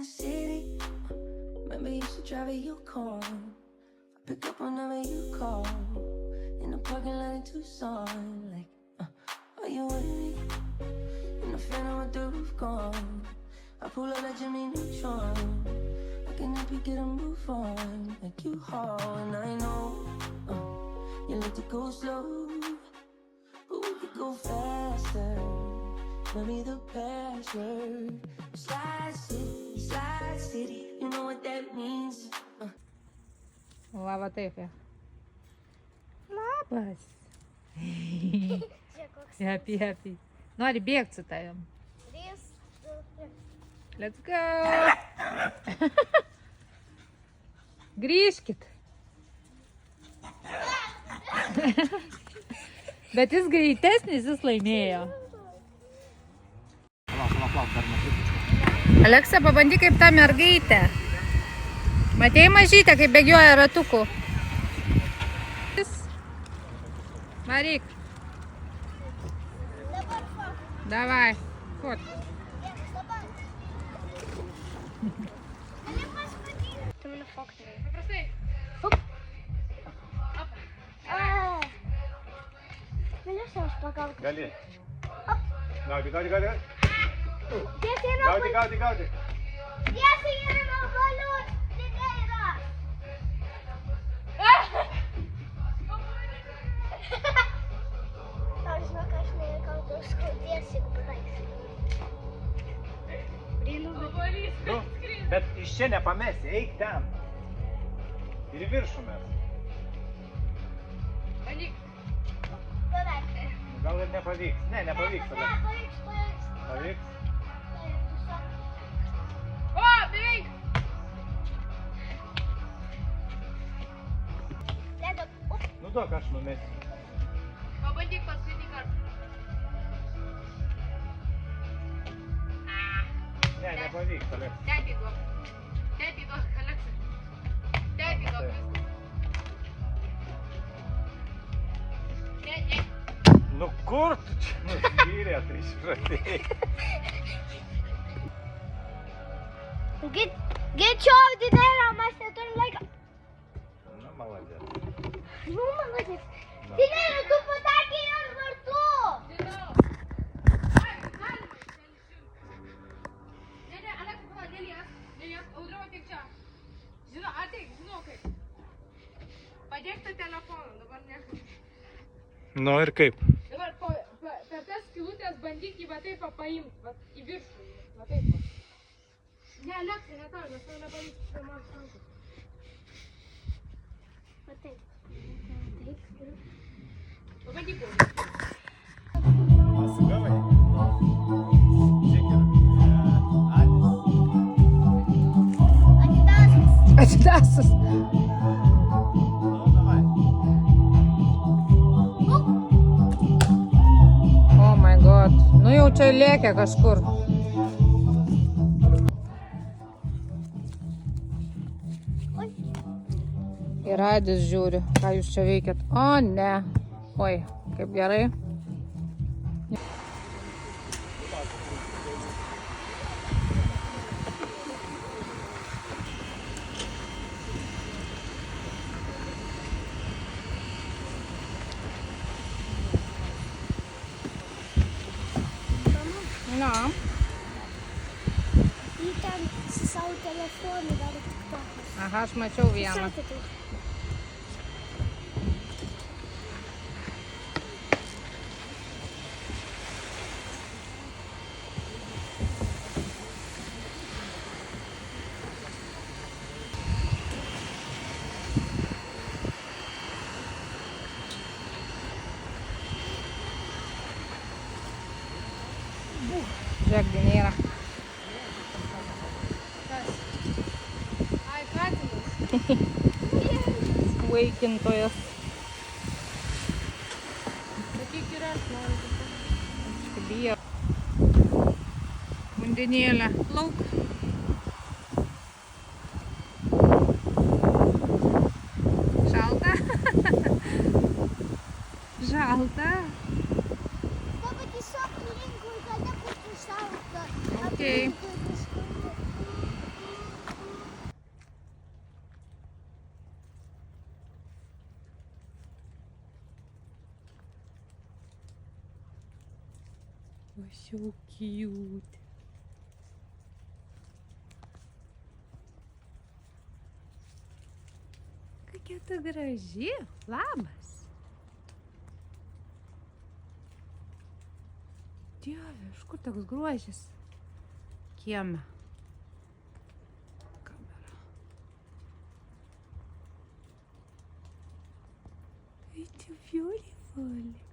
the city. Remember you used to drive a Yukon. I pick up whenever you call. In the parking lot in Tucson. Like, are you with me? In the Phantom with the roof gone. I pull up like Jimmy Neutron. I can help you get a move on. Like you haul, and I know you like to go slow, but we could go faster. Tell me the password. Slide city, you know what that means. Lava teve. Labas. Happy, happy. Nori bėgti su tavim. 3, 2, 1. Let's go. Grįžkit. Bet jis greitesnis, jis laimėjo. Aleksa, pabandyk kaip ta mergaitė. Matei mažytę, kaip bėgioja ratuku. Varyk. Давай. Вот. Ты меня фоткаешь. Paprastai. Galėsiu aš pagauti. Gali. Gauti. Tiesiai nuo Gauti. Tiesiai yra nuo galių. Lygiai yra. Tau žinok, aš neįkautų skaudės, jeigu pataiksi. Nu, bet iš čia nepamesi, eik ten. Ir į viršų mes. Valyk. Beveik. Gal ir nepavyks. Ne, nepavyks. Ne, pavyks. Pavyks. O, beveik. Leido. Nu duok, aš numesiu. Pabandyk paskutinį kartą. Ne, nepavyks, Aleksa. Tėtį duok, Aleksa. Tėtį duok viską. Tėtį. Nu kur tu čia nuskyrė, tai išpratėjai? Greičiau, didelio, mes neturim laiko. Nu, maladės. Nu, maladės. Didelio, tu patakei ant vartų. Žinau. Ai, galima išsiimti. Ne, Aleksa, pala, dėlės, audriau tik čia. Žinau, ateik, žinau kaip. Padėk tą telefoną, dabar ne. Nu ir kaip? Dabar per tas skylutės bandyk jį va taip paimti, va į viršų, va taip va. Ne, Aleksa, ne tau, nes tau nepavyks prie man rankų. Va taip. Pabandyk jau. Pasigavai? Žiūrėk. Atidasas. Nu, davai. Oh my god. Nu jau čia lėkia kažkur. Ir Adis žiūri, ką jūs čia veikiat. O ne. Oi, kaip gerai. Na. Jį ten su savo telefonu gali tik tokas. Aha, aš mačiau vieną. Žiūrėk, nėra. Ai, katinas. Vaikintojas. Sakyk ir aš noriu. Aš bijo. Vandenėlė. Lauk. Šalta? Šalta? Baba tiesiog linkui, kad nebūtų šalta. Okei. Oh, so cute. Kokia tu graži. Labas. Dieve, iš kur toks grožis? Kieme. Kamera. It's beautiful.